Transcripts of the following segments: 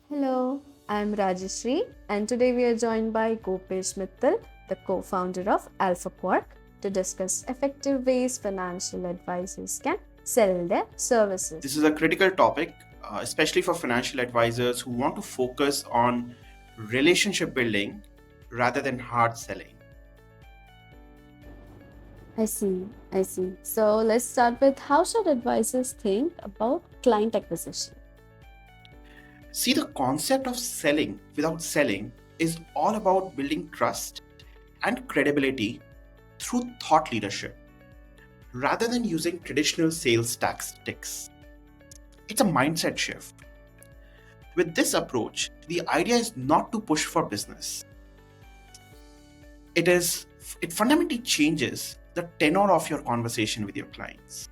Hello, I'm Rajashree, and today we are joined by Gopesh Mittal, the co-founder of Alpha Quark, to discuss effective ways financial advisors can sell their services. This is a critical topic, especially for financial advisors who want to focus on relationship building rather than hard selling. I see. So let's start with how should advisors think about client acquisition? See, the concept of selling without selling is all about building trust and credibility through thought leadership rather than using traditional sales tactics. It's a mindset shift. With this approach, the idea is not to push for business. It fundamentally changes the tenor of your conversation with your clients.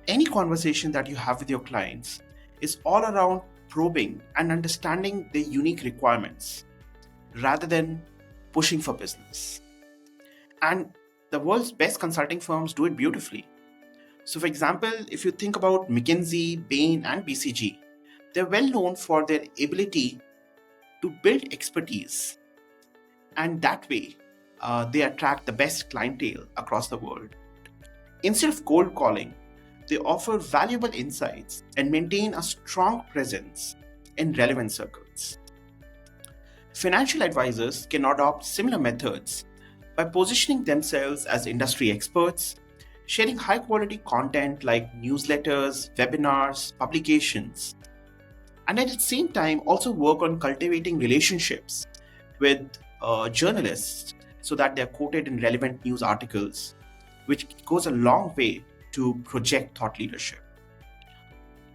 Any conversation that you have with your clients is all around probing and understanding their unique requirements rather than pushing for business. And the world's best consulting firms do it beautifully. So, for example, if you think about McKinsey, Bain, and BCG, they're well known for their ability to build expertise, and that way they attract the best clientele across the world. Instead of cold calling, they offer valuable insights and maintain a strong presence in relevant circles. Financial advisors can adopt similar methods by positioning themselves as industry experts, sharing high quality content like newsletters, webinars, publications, and at the same time also work on cultivating relationships with journalists so that they're quoted in relevant news articles, which goes a long way to project thought leadership.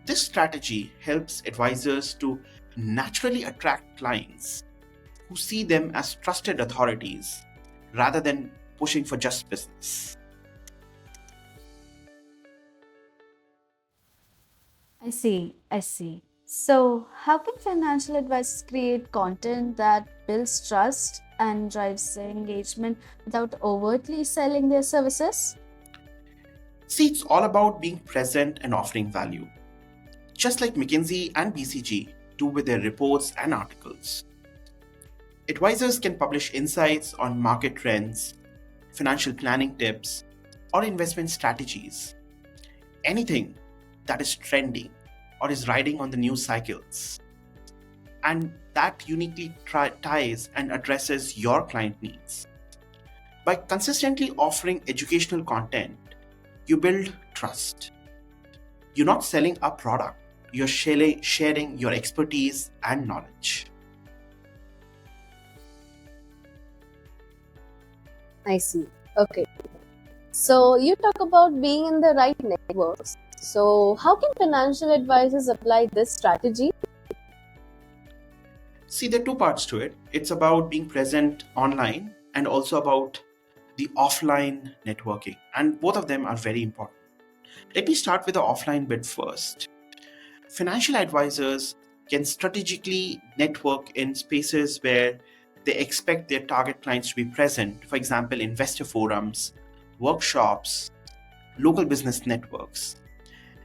This strategy helps advisors to naturally attract clients who see them as trusted authorities rather than pushing for just business. I see. So, how can financial advisors create content that builds trust and drives engagement without overtly selling their services? See, it's all about being present and offering value, just like McKinsey and BCG do with their reports and articles. Advisors can publish insights on market trends, financial planning tips, or investment strategies, anything that is trending or is riding on the news cycles. And that uniquely ties and addresses your client needs. By consistently offering educational content, you build trust. You're not selling a product, you're sharing your expertise and knowledge. I see. Okay. So you talk about being in the right networks. So how can financial advisors apply this strategy? See, there are two parts to it. It's about being present online and also about the offline networking. And both of them are very important. Let me start with the offline bit first. Financial advisors can strategically network in spaces where they expect their target clients to be present. For example, investor forums, workshops, local business networks.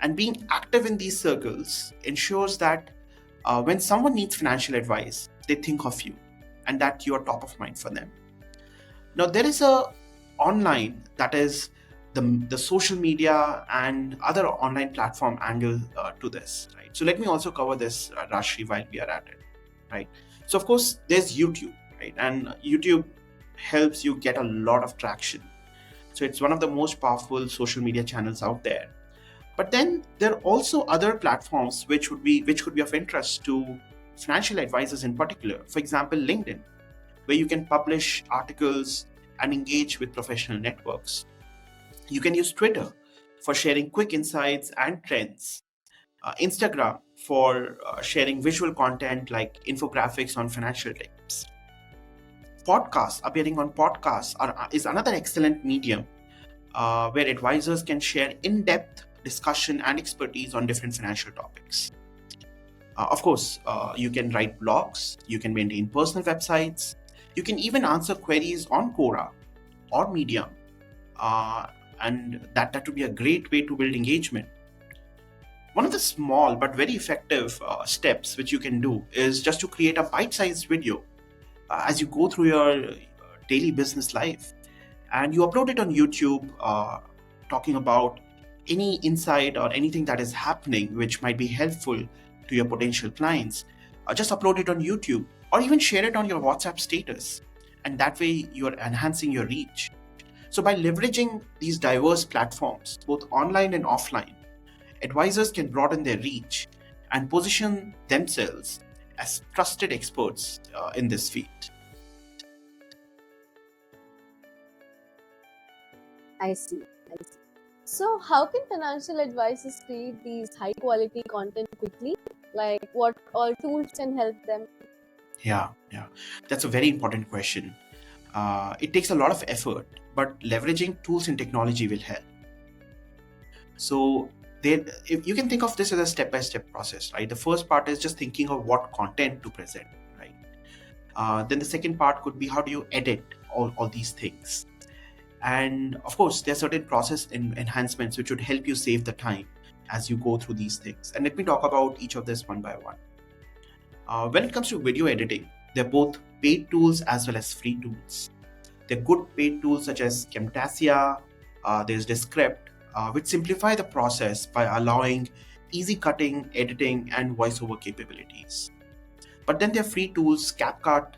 And being active in these circles ensures that when someone needs financial advice, they think of you and that you are top of mind for them. Now, there is a online, that is the social media and other online platform angle to this, right? So let me also cover this, Rashri, while we are at it, right? So of course, there's YouTube, right? And YouTube helps you get a lot of traction. So it's one of the most powerful social media channels out there. But then there are also other platforms which could be of interest to financial advisors in particular. For example, LinkedIn, where you can publish articles and engage with professional networks. You can use Twitter for sharing quick insights and trends. Instagram for sharing visual content like infographics on financial tips. Podcasts, appearing on podcasts is another excellent medium where advisors can share in-depth discussion and expertise on different financial topics. Of course, you can write blogs, you can maintain personal websites, you can even answer queries on Quora or Medium, and that would be a great way to build engagement. One of the small but very effective steps which you can do is just to create a bite-sized video as you go through your daily business life, and you upload it on YouTube, talking about any insight or anything that is happening which might be helpful to your potential clients. Just upload it on YouTube or even share it on your WhatsApp status, and that way you are enhancing your reach. So by leveraging these diverse platforms, both online and offline, advisors can broaden their reach and position themselves as trusted experts in this field. I see. I see. So, how can financial advisors create these high quality content quickly? Like, what all tools can help them? Yeah, that's a very important question. It takes a lot of effort, but leveraging tools and technology will help. So, if you can think of this as a step-by-step process, right? The first part is just thinking of what content to present, right? Then the second part could be how do you edit all these things, and of course there are certain process enhancements which would help you save the time as you go through these things. And let me talk about each of this one by one. When it comes to video editing, they're both paid tools as well as free tools. They're good paid tools such as Camtasia, there's Descript, which simplify the process by allowing easy cutting, editing, and voiceover capabilities. But then there are free tools, CapCut,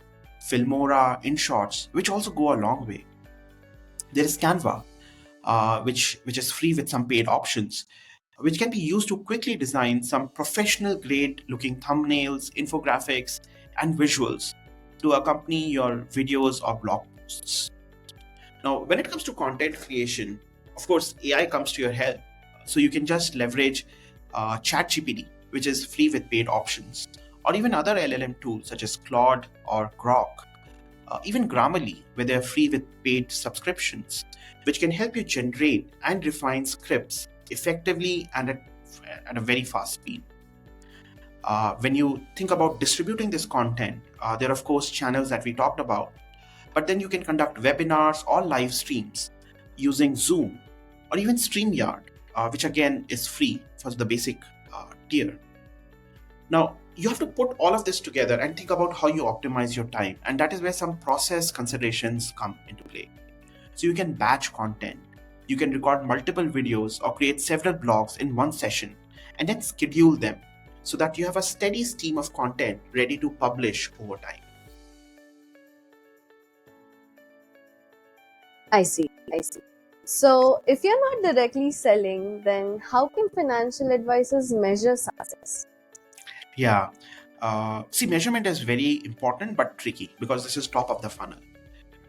Filmora, InShots, which also go a long way. There is Canva, which is free with some paid options, which can be used to quickly design some professional grade looking thumbnails, infographics, and visuals to accompany your videos or blog posts. Now, when it comes to content creation, of course, AI comes to your help. So you can just leverage ChatGPT, which is free with paid options, or even other LLM tools such as Claude or Grok, even Grammarly, where they're free with paid subscriptions, which can help you generate and refine scripts effectively and at a very fast speed. When you think about distributing this content, there are of course channels that we talked about, but then you can conduct webinars or live streams using Zoom or even StreamYard, which again is free for the basic tier. Now, you have to put all of this together and think about how you optimize your time, and that is where some process considerations come into play. So you can batch content, you can record multiple videos or create several blogs in one session and then schedule them so that you have a steady stream of content ready to publish over time. I see. I see. So, if you're not directly selling, then how can financial advisors measure success? Yeah. See, measurement is very important but tricky because this is top of the funnel.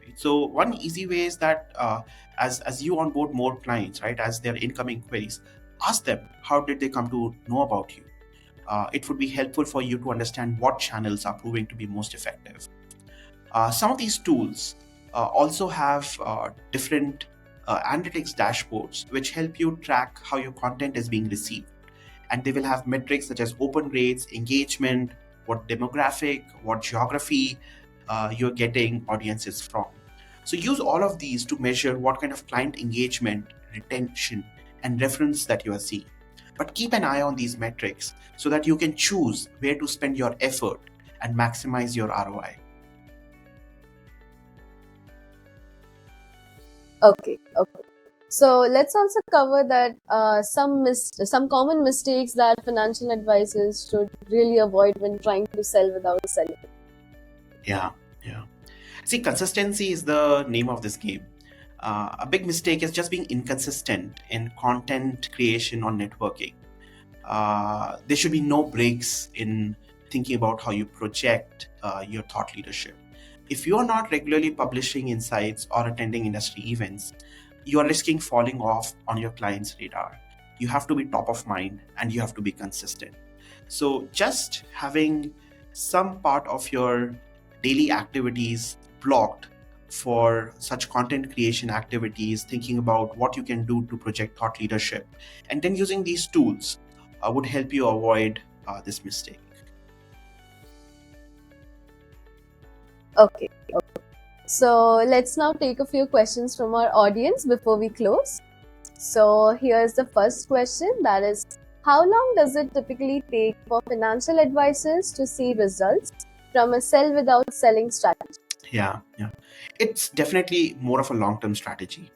Right? So one easy way is that as you onboard more clients, right, as their incoming queries, ask them how did they come to know about you. It would be helpful for you to understand what channels are proving to be most effective. Some of these tools also have different analytics dashboards which help you track how your content is being received. And they will have metrics such as open rates, engagement, what demographic, what geography you're getting audiences from. So use all of these to measure what kind of client engagement, retention, and reference that you are seeing. But keep an eye on these metrics so that you can choose where to spend your effort and maximize your ROI. Okay. So let's also cover that some common mistakes that financial advisors should really avoid when trying to sell without selling. Yeah. See, consistency is the name of this game. A big mistake is just being inconsistent in content creation or networking. There should be no breaks in thinking about how you project your thought leadership. If you are not regularly publishing insights or attending industry events, you are risking falling off on your client's radar. You have to be top of mind and you have to be consistent. So just having some part of your daily activities blocked for such content creation activities, thinking about what you can do to project thought leadership, and then using these tools would help you avoid this mistake. Okay. So let's now take a few questions from our audience before we close. So here's the first question, that is, how long does it typically take for financial advisors to see results from a sell without selling strategy? Yeah. It's definitely more of a long-term strategy.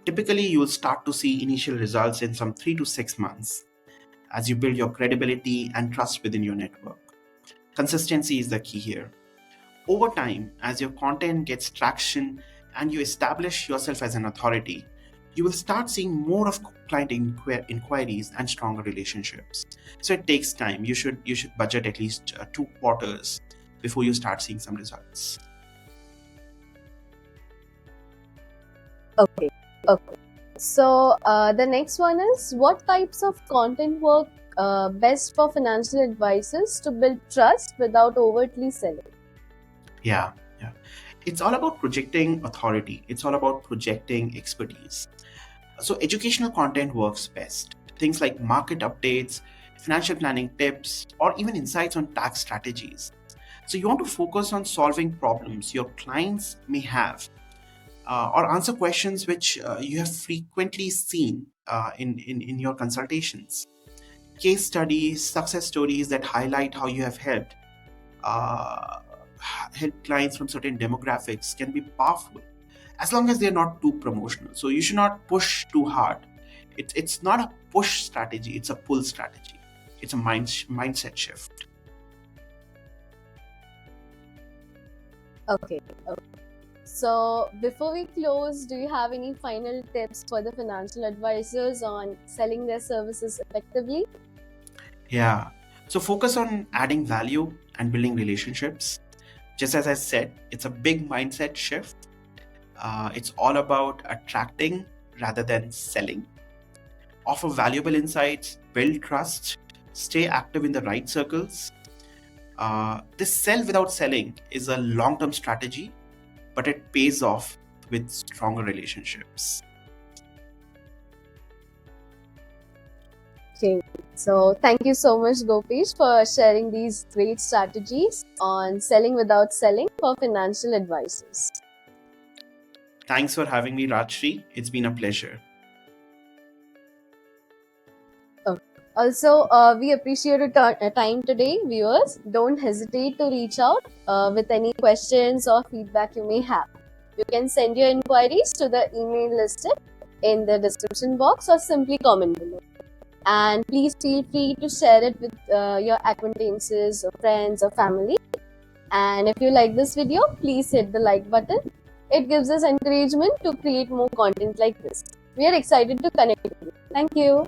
Typically, you'll start to see initial results in some 3 to 6 months as you build your credibility and trust within your network. Consistency is the key here. Over time, as your content gets traction and you establish yourself as an authority, you will start seeing more of client inquiries and stronger relationships. So it takes time. You should budget at least 2 quarters before you start seeing some results. Okay. So the next one is, what types of content work best for financial advisors to build trust without overtly selling? Yeah. It's all about projecting authority. It's all about projecting expertise. So educational content works best. Things like market updates, financial planning tips, or even insights on tax strategies. So you want to focus on solving problems your clients may have, or answer questions which you have frequently seen in your consultations. Case studies, success stories that highlight how you have uh, helped clients from certain demographics can be powerful as long as they're not too promotional. So you should not push too hard. It's not a push strategy, it's a pull strategy. It's a mindset shift. Okay. So before we close, do you have any final tips for the financial advisors on selling their services effectively? Yeah. So focus on adding value and building relationships. Just as I said, it's a big mindset shift. It's all about attracting rather than selling. Offer valuable insights, build trust, stay active in the right circles. This sell without selling is a long term strategy, but it pays off with stronger relationships. Okay. So thank you so much, Gopesh, for sharing these great strategies on selling without selling for financial advisors. Thanks for having me, Rajshri. It's been a pleasure. Also, we appreciate your time today, viewers. Don't hesitate to reach out with any questions or feedback you may have. You can send your inquiries to the email listed in the description box or simply comment below. And please feel free to share it with your acquaintances or friends or family. And if you like this video, please hit the like button. It gives us encouragement to create more content like this. We are excited to connect with you. Thank you.